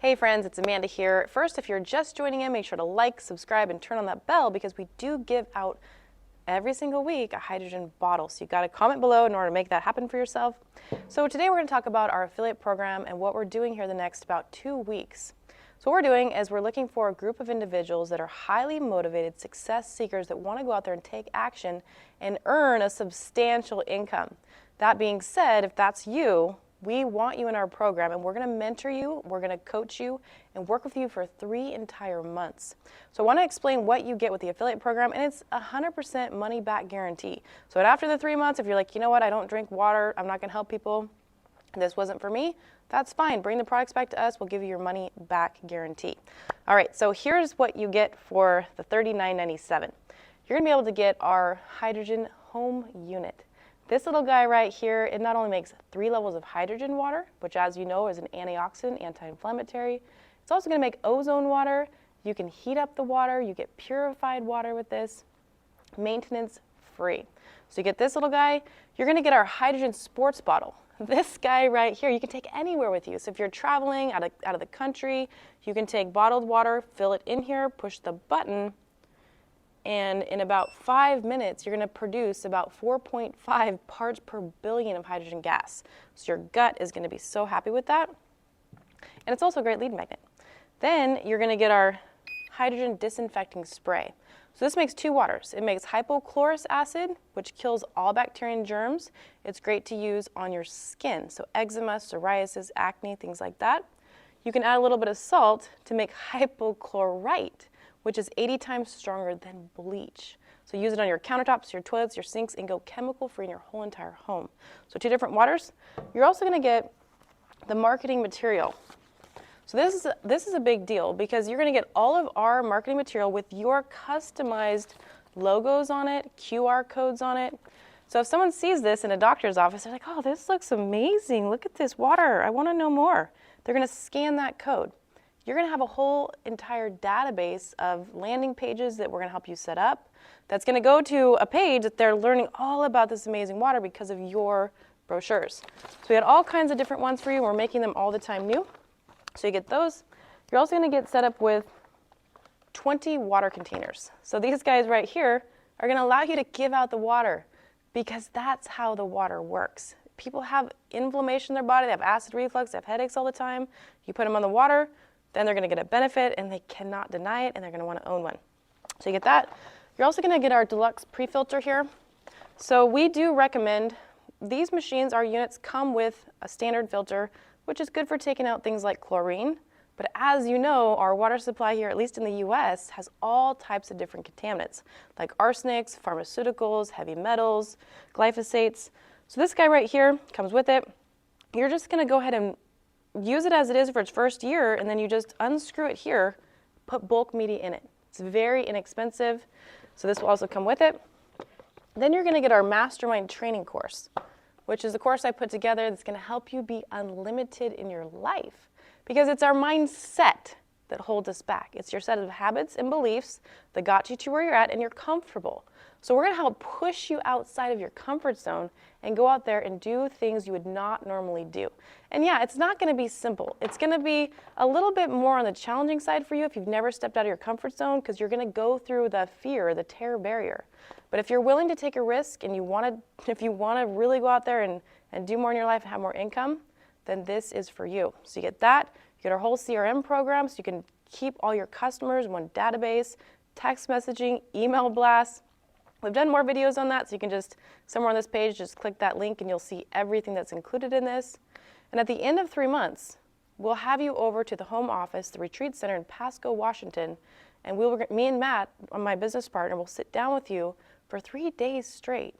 Hey friends, it's Amanda here. First, if you're just joining in, make sure to like, subscribe, and turn on that bell because we do give out every single week a hydrogen bottle. So you got to comment below in order to make that happen for yourself. So today we're going to talk about our affiliate program and what we're doing here the next about 2 weeks. So what we're doing is we're looking for a group of individuals that are highly motivated success seekers that want to go out there and take action and earn a substantial income. That being said, if that's you, we want you in our program, and we're going to mentor you, we're going to coach you, and work with you for 3 entire months. So I want to explain what you get with the affiliate program, and it's 100% money back guarantee. So after the 3 months, if you're like, you know what, I don't drink water, I'm not going to help people, this wasn't for me, that's fine. Bring the products back to us, we'll give you your money back guarantee. All right, so here's what you get for the $39.97. You're going to be able to get our hydrogen home unit. This little guy right here, it not only makes 3 levels of hydrogen water, which as you know is an antioxidant, anti-inflammatory. It's also going to make ozone water. You can heat up the water. You get purified water with this. Maintenance free. So you get this little guy. You're going to get our hydrogen sports bottle. This guy right here, you can take anywhere with you. So if you're traveling out of the country, you can take bottled water, fill it in here, push the button, and in about 5 minutes, you're going to produce about 4.5 parts per billion of hydrogen gas. So your gut is going to be so happy with that. And it's also a great lead magnet. Then you're going to get our hydrogen disinfecting spray. So this makes 2 waters. It makes hypochlorous acid, which kills all bacteria and germs. It's great to use on your skin. So eczema, psoriasis, acne, things like that. You can add a little bit of salt to make hypochlorite, which is 80 times stronger than bleach. So use it on your countertops, your toilets, your sinks, and go chemical-free in your whole entire home. So 2 different waters. You're also going to get the marketing material. So this is a big deal because you're going to get all of our marketing material with your customized logos on it, QR codes on it. So if someone sees this in a doctor's office, they're like, oh, this looks amazing. Look at this water. I want to know more. They're going to scan that code. You're going to have a whole entire database of landing pages that we're going to help you set up. That's going to go to a page that they're learning all about this amazing water because of your brochures. So we had all kinds of different ones for you. We're making them all the time new. So you get those. You're also going to get set up with 20 water containers. So these guys right here are going to allow you to give out the water because that's how the water works. People have inflammation in their body. They have acid reflux. They have headaches all the time. You put them on the water, then they're going to get a benefit, and they cannot deny it, and they're going to want to own one. So you get that. You're also going to get our deluxe pre-filter here. So we do recommend these machines, our units, come with a standard filter, which is good for taking out things like chlorine. But as you know, our water supply here, at least in the U.S., has all types of different contaminants, like arsenics, pharmaceuticals, heavy metals, glyphosates. So this guy right here comes with it. You're just going to go ahead and use it as it is for its first year, and then you just unscrew it here, put bulk media in it. It's very inexpensive, so this will also come with it. Then you're going to get our mastermind training course, which is a course I put together that's going to help you be unlimited in your life, because it's our mindset that holds us back. It's your set of habits and beliefs that got you to where you're at and you're comfortable. So we're going to help push you outside of your comfort zone and go out there and do things you would not normally do. And yeah, it's not going to be simple. It's going to be a little bit more on the challenging side for you if you've never stepped out of your comfort zone, because you're going to go through the fear, the terror barrier. But if you're willing to take a risk and if you want to really go out there and do more in your life and have more income, then this is for you. So you get that. You get our whole CRM program so you can keep all your customers in one database, text messaging, email blasts. We've done more videos on that, so you can just, somewhere on this page, just click that link and you'll see everything that's included in this. And at the end of 3 months, we'll have you over to the home office, the retreat center in Pasco, Washington, and me and Matt, my business partner, will sit down with you for 3 days straight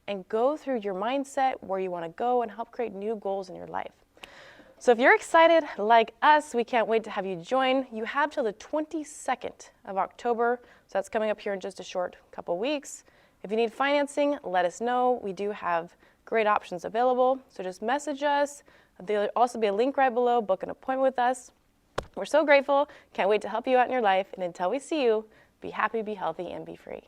and go through your mindset, where you want to go, and help create new goals in your life. So if you're excited like us, we can't wait to have you join. You have till the 22nd of October, so that's coming up here in just a short couple weeks. If you need financing, let us know. We do have great options available, so just message us. There'll also be a link right below. Book an appointment with us. We're so grateful. Can't wait to help you out in your life. And until we see you, be happy, be healthy, and be free.